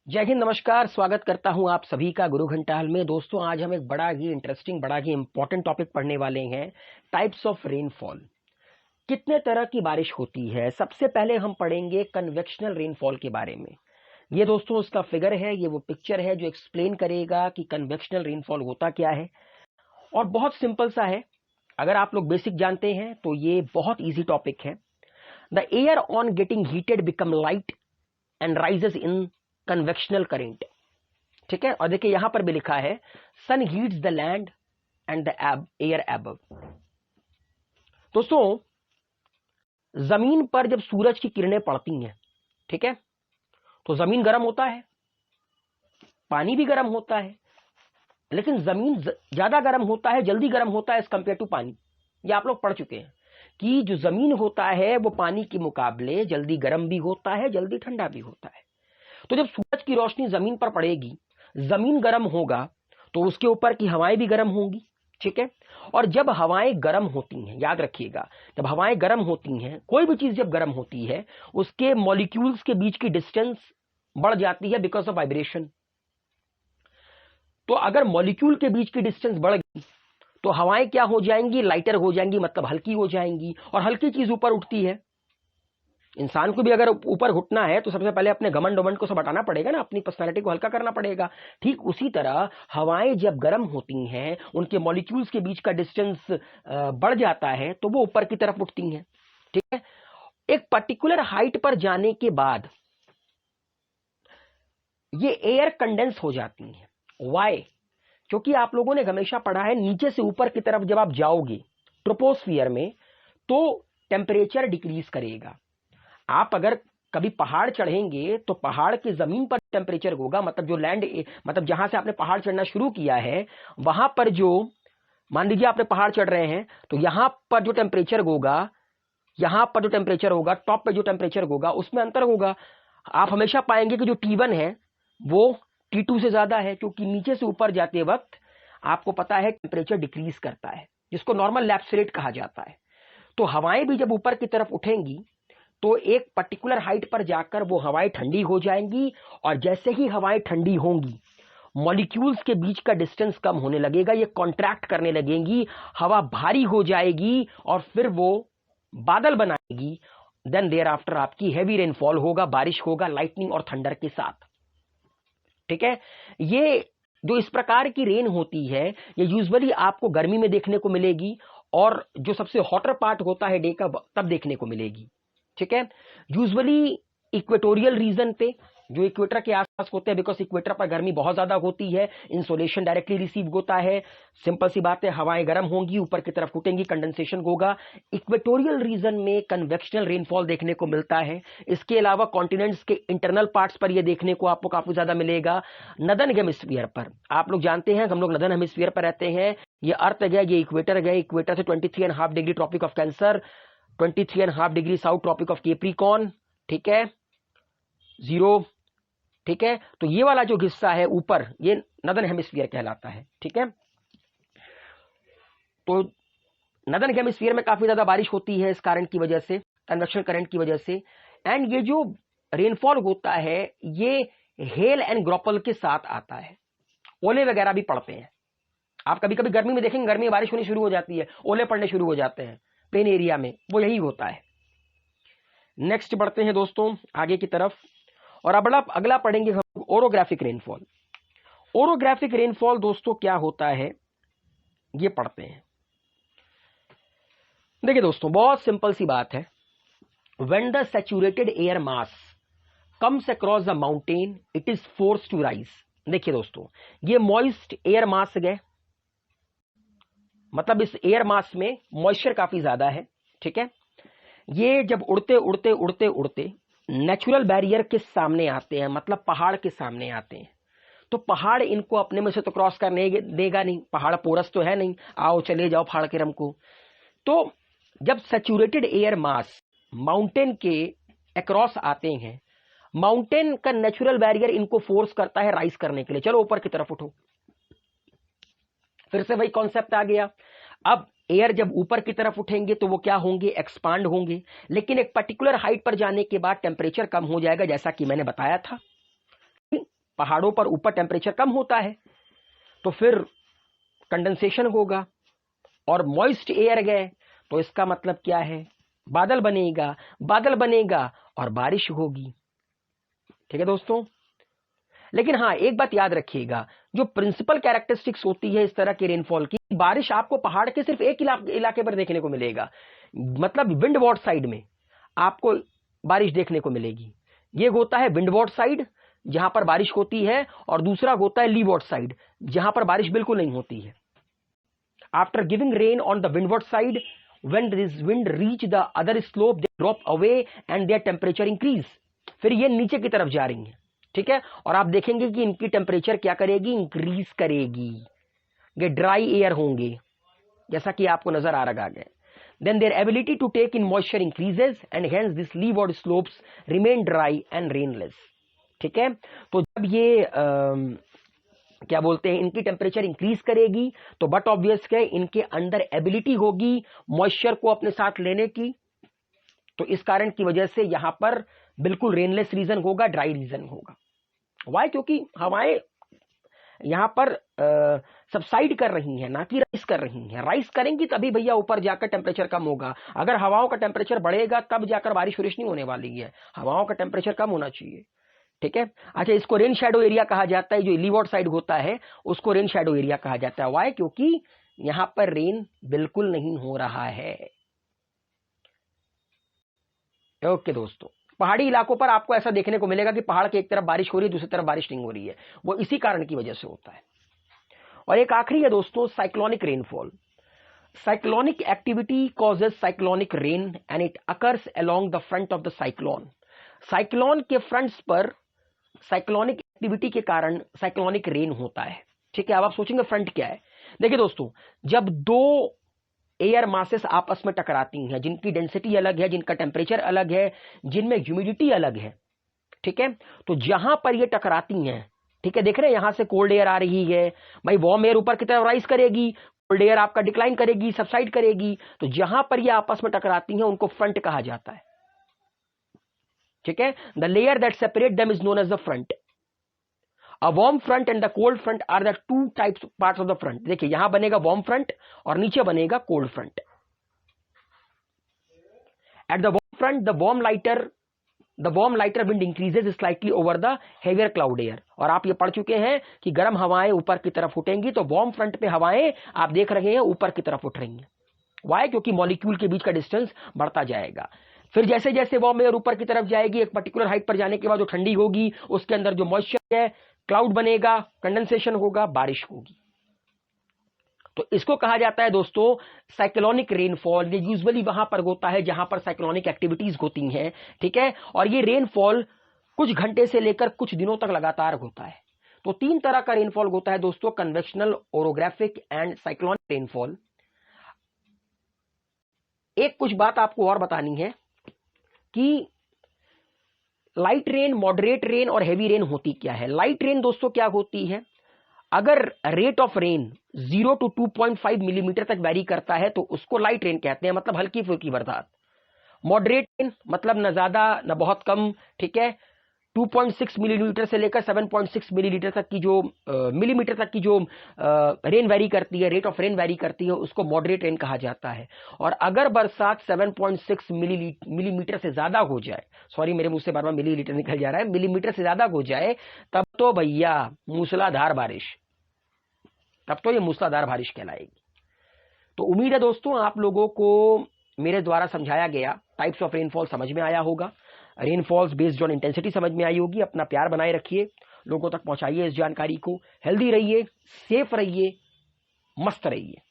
जय हिंद, नमस्कार। स्वागत करता हूं आप सभी का गुरु घंटाल में। दोस्तों, आज हम एक बड़ा ही इंटरेस्टिंग, बड़ा ही इंपॉर्टेंट टॉपिक पढ़ने वाले हैं। Types of rainfall. कितने तरह की बारिश होती है। सबसे पहले हम पढ़ेंगे कन्वेक्शनल रेनफॉल के बारे में। ये दोस्तों उसका फिगर है, ये वो पिक्चर है जो एक्सप्लेन करेगा कि कन्वेक्शनल रेनफॉल होता क्या है। और बहुत सिंपल सा है, अगर आप लोग बेसिक जानते हैं तो ये बहुत ईजी टॉपिक है। The air on getting heated become light and rises in convectional current. ठीक है। और देखिए यहां पर भी लिखा है sun heats the land and the air above. दोस्तों, जमीन पर जब सूरज की किरणें पड़ती हैं, ठीक है, तो जमीन गर्म होता है, पानी भी गर्म होता है। लेकिन जमीन ज्यादा गर्म होता है, जल्दी गर्म होता है एज कंपेयर टू पानी। ये आप लोग पढ़ चुके हैं कि जो जमीन होता है वो पानी के मुकाबले जल्दी गर्म भी होता है, जल्दी ठंडा भी होता है। तो जब सूरज की रोशनी जमीन पर पड़ेगी, जमीन गर्म होगा तो उसके ऊपर की हवाएं भी गर्म होंगी। ठीक है। और जब हवाएं गर्म होती हैं, याद रखिएगा, जब हवाएं गर्म होती हैं, कोई भी चीज जब गर्म होती है, उसके मॉलिक्यूल्स के बीच की डिस्टेंस बढ़ जाती है बिकॉज ऑफ वाइब्रेशन। तो अगर मॉलिक्यूल के बीच की डिस्टेंस बढ़ गई तो हवाएं क्या हो जाएंगी, लाइटर हो जाएंगी, मतलब हल्की हो जाएंगी। और हल्की चीज ऊपर उठती है। इंसान को भी अगर ऊपर घुटना है तो सबसे पहले अपने घमंड वमंड को सब हटाना पड़ेगा ना, अपनी पर्सनालिटी को हल्का करना पड़ेगा। ठीक उसी तरह हवाएं जब गर्म होती हैं, उनके मॉलिक्यूल्स के बीच का डिस्टेंस बढ़ जाता है तो वो ऊपर की तरफ उठती हैं। ठीक है। एक पर्टिकुलर हाइट पर जाने के बाद ये एयर कंडेंस हो जाती हैं। वाई? क्योंकि आप लोगों ने हमेशा पढ़ा है नीचे से ऊपर की तरफ जब आप जाओगे ट्रोपोस्फियर में तो टेम्परेचर डिक्रीज करेगा। आप अगर कभी पहाड़ चढ़ेंगे तो पहाड़ की जमीन पर टेम्परेचर होगा, मतलब जो लैंड, मतलब जहां से आपने पहाड़ चढ़ना शुरू किया है वहां पर जो, मान लीजिए आपने पहाड़ चढ़ रहे हैं तो यहां पर जो टेम्परेचर होगा, यहां पर जो टेम्परेचर होगा, टॉप पे जो टेम्परेचर होगा, उसमें अंतर होगा। आप हमेशा पाएंगे कि जो T1 है वो T2 से ज्यादा है, क्योंकि नीचे से ऊपर जाते वक्त आपको पता है टेम्परेचर डिक्रीज करता है, जिसको नॉर्मल लैप्स रेट कहा जाता है। तो हवाएं भी जब ऊपर की तरफ उठेंगी तो एक पर्टिकुलर हाइट पर जाकर वो हवाएं ठंडी हो जाएंगी। और जैसे ही हवाएं ठंडी होंगी, मॉलिक्यूल्स के बीच का डिस्टेंस कम होने लगेगा, ये कॉन्ट्रैक्ट करने लगेंगी, हवा भारी हो जाएगी और फिर वो बादल बनाएगी। देन देयर आफ्टर आपकी हैवी रेनफॉल होगा, बारिश होगा लाइटनिंग और थंडर के साथ। ठीक है। ये जो इस प्रकार की रेन होती है ये यूजुअली आपको गर्मी में देखने को मिलेगी और जो सबसे हॉटर पार्ट होता है डे का तब देखने को मिलेगी। ठीक है। यूजुअली इक्वेटोरियल रीजन पे, जो इक्वेटर के आसपास होते हैं, बिकॉज इक्वेटर पर गर्मी बहुत ज्यादा होती है, इंसोलेशन डायरेक्टली रिसीव होता है। सिंपल सी बात है, हवाएं गर्म होंगी, ऊपर की तरफ उठेंगी, कंडेंसेशन होगा। इक्वेटोरियल रीजन में कन्वेक्शनल रेनफॉल देखने को मिलता है। इसके अलावा कॉन्टिनेंट्स के इंटरनल पार्ट्स पर यह देखने को आपको काफी ज्यादा मिलेगा। नदर्न हेमिस्फीयर पर आप लोग जानते हैं, हम लोग नदर्न हेमिस्फीयर पर रहते हैं। ये अर्थ गया, ये इक्वेटर गया, इक्वेटर से 23.5 degree tropic of Cancer, 23.5 degree south tropic of Capricorn, ठीक है, 0। ठीक है। तो ये वाला जो हिस्सा है ऊपर, ये नदर्न हेमिस्फीयर कहलाता है। ठीक है। तो नदर्न हेमिस्फीयर में काफी ज्यादा बारिश होती है इस कारण की वजह से, कन्वेक्शन करंट की वजह से। एंड ये जो रेनफॉल होता है ये हेल एंड ग्रोपल के साथ आता है। ओले वगैरह भी पड़ते हैं। आप कभी कभी गर्मी में देखेंगे, गर्मी में बारिश होनी शुरू हो जाती है, ओले पड़ने शुरू हो जाते हैं प्लेन एरिया में, वो यही होता है। नेक्स्ट बढ़ते हैं दोस्तों आगे की तरफ, और अब अगला पढ़ेंगे हम ओरोग्राफिक रेनफॉल। ओरोग्राफिक रेनफॉल दोस्तों क्या होता है ये पढ़ते हैं। देखिए दोस्तों, बहुत सिंपल सी बात है। When the saturated air mass comes across the mountain it is force to rise. देखिए दोस्तों, ये मॉइस्ट एयर मास गए, मतलब इस एयर मास में मॉइस्चर काफी ज्यादा है। ठीक है। ये जब उड़ते उड़ते उड़ते उड़ते नेचुरल बैरियर के सामने आते हैं, मतलब पहाड़ के सामने आते हैं, तो पहाड़ इनको अपने में से तो क्रॉस करने देगा नहीं, पहाड़ पोरस तो है नहीं, आओ चले जाओ फाड़ के हमको। तो जब सैचुरेटेड एयर मास माउंटेन के अक्रॉस आते हैं, माउंटेन का नेचुरल बैरियर इनको फोर्स करता है राइज करने के लिए, चलो ऊपर की तरफ उठो। फिर से वही कॉन्सेप्ट आ गया। अब एयर जब ऊपर की तरफ उठेंगे तो वो क्या होंगे, एक्सपांड होंगे, लेकिन एक पर्टिकुलर हाइट पर जाने के बाद टेम्परेचर कम हो जाएगा, जैसा कि मैंने बताया था। पहाड़ों पर ऊपर टेम्परेचर कम होता है तो फिर कंडेंसेशन होगा और मॉइस्ट एयर गए तो इसका मतलब क्या है, बादल बनेगा, बादल बनेगा और बारिश होगी। ठीक है दोस्तों, लेकिन हाँ एक बात याद रखिएगा, जो प्रिंसिपल कैरेक्टरिस्टिक्स होती है इस तरह के रेनफॉल की, बारिश आपको पहाड़ के सिर्फ एक इलाके पर देखने को मिलेगा, मतलब विंडवर्ड साइड में आपको बारिश देखने को मिलेगी। ये होता है विंडवर्ड साइड जहां पर बारिश होती है, और दूसरा होता है लीवर्ड साइड जहां पर बारिश बिल्कुल नहीं होती है। After giving rain on the windward side, when this wind reach the other slope they drop away and their temperature increase, फिर ये नीचे की तरफ जा रही हैं, ठीक है, और आप देखेंगे कि इनकी टेम्परेचर क्या करेगी, इंक्रीज करेगी, ये ड्राई एयर होंगे जैसा कि आपको नजर आ रहा है। then their ability to take in moisture increases and hence this leeward slopes remain dry and rainless। ठीक है, तो जब ये क्या बोलते हैं, इनकी टेम्परेचर इंक्रीज करेगी तो बट ऑब्वियस है इनके अंदर एबिलिटी होगी मॉइस्चर को अपने साथ लेने की, तो इस कारण की वजह से यहां पर बिल्कुल रेनलेस रीजन होगा, ड्राई रीजन होगा। वाई, क्योंकि हवाएं यहां पर सबसाइड कर रही हैं, ना कि राइस कर रही हैं। राइस करेंगी तभी भैया ऊपर जाकर टेम्परेचर कम होगा। अगर हवाओं का टेम्परेचर बढ़ेगा तब जाकर बारिश वारिश नहीं होने वाली है, हवाओं का टेम्परेचर कम होना चाहिए। ठीक है, अच्छा, इसको रेन शैडो एरिया कहा जाता है, जो लीवर्ड साइड होता है उसको रेन शैडो एरिया कहा जाता है। वाई, क्योंकि यहां पर रेन बिल्कुल नहीं हो रहा है। ओके दोस्तों, पहाड़ी इलाकों पर आपको ऐसा देखने को मिलेगा कि पहाड़ के एक तरफ बारिश हो रही है, दूसरी तरफ बारिश नहीं हो रही है, वो इसी कारण की वजह से होता है। और एक आखिरी है दोस्तों, cyclonic rainfall. Cyclonic activity causes cyclonic rain and it occurs along the front of the cyclone. Cyclone के फ्रंट्स पर साइक्लोनिक एक्टिविटी के कारण साइक्लोनिक रेन होता है। ठीक है, अब आप सोचेंगे फ्रंट क्या है। देखिए दोस्तों, जब दो एयर मासेस आपस में टकराती हैं, जिनकी डेंसिटी अलग है, जिनका टेम्परेचर अलग है, जिनमें ह्यूमिडिटी अलग है, ठीक है, तो जहां पर ये टकराती हैं, ठीक है, देख रहे हैं यहां से कोल्ड एयर आ रही है, भाई वार्म एयर ऊपर की तरफ राइज करेगी, कोल्ड एयर आपका डिक्लाइन करेगी, सबसाइड करेगी, तो जहां पर ये आपस में टकराती हैं उनको फ्रंट कहा जाता है। ठीक है, the layer that separate them is known as the front. A warm front and the cold front are the two types parts of the front. देखिए यहां बनेगा वार्म फ्रंट और नीचे बनेगा cold front. At the warm front the warm lighter wind increases slightly over the heavier cloud air. और आप ये पढ़ चुके हैं कि गर्म हवाएं ऊपर की तरफ उठेंगी, तो वार्म फ्रंट पे हवाएं आप देख रहे हैं ऊपर की तरफ उठ रही हैं। वाई, क्योंकि मॉलिक्यूल के बीच का डिस्टेंस बढ़ता जाएगा। फिर जैसे जैसे वार्म एयर ऊपर की तरफ जाएगी, एक पर्टिकुलर हाइट पर जाने के बाद जो ठंडी होगी, उसके अंदर जो मॉइस्चर है, क्लाउड बनेगा, कंडेंसेशन होगा, बारिश होगी। तो इसको कहा जाता है दोस्तों साइक्लोनिक रेनफॉल। ये यूजुअली वहां पर होता है जहां पर साइक्लोनिक एक्टिविटीज होती हैं। ठीक है, और ये रेनफॉल कुछ घंटे से लेकर कुछ दिनों तक लगातार होता है। तो तीन तरह का रेनफॉल होता है दोस्तों, convectional, orographic and cyclonic rainfall. एक कुछ बात आपको और बतानी है कि लाइट रेन, मॉडरेट रेन और हेवी रेन होती क्या है। लाइट रेन दोस्तों क्या होती है, अगर rate of rain 0 to 2.5 millimetre तक वैरी करता है तो उसको लाइट रेन कहते हैं, मतलब हल्की फुल्की बरसात। मॉडरेट रेन मतलब न ज्यादा न बहुत कम, ठीक है, 2.6 मिलीमीटर से लेकर 7.6 मिलीमीटर तक की जो मिलीमीटर तक की जो रेन वेरी करती है, रेट ऑफ रेन वेरी करती है, उसको मॉडरेट रेन कहा जाता है। और अगर बरसात 7.6 मिलीमीटर से ज्यादा हो जाए, सॉरी मेरे मुंह से बार बार मिलीलीटर निकल जा रहा है, मिलीमीटर से ज्यादा हो जाए, तब तो भैया मूसलाधार बारिश, तब तो ये मूसलाधार बारिश कहलाएगी। तो उम्मीद है दोस्तों आप लोगों को मेरे द्वारा समझाया गया टाइप्स ऑफ रेनफॉल समझ में आया होगा, रेनफॉल्स बेस्ड ऑन इंटेंसिटी समझ में आई होगी। अपना प्यार बनाए रखिए, लोगों तक पहुंचाइए इस जानकारी को, हेल्दी रहिए, सेफ रहिए, मस्त रहिए।